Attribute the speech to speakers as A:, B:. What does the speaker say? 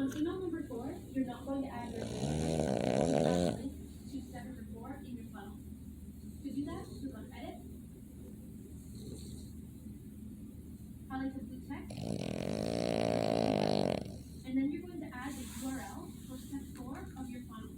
A: On email number 4, you're not going to add your link to step number 4 in your funnel. To do that, click on Edit, highlight the blue text, and then you're going to add the URL for step 4 of your funnel.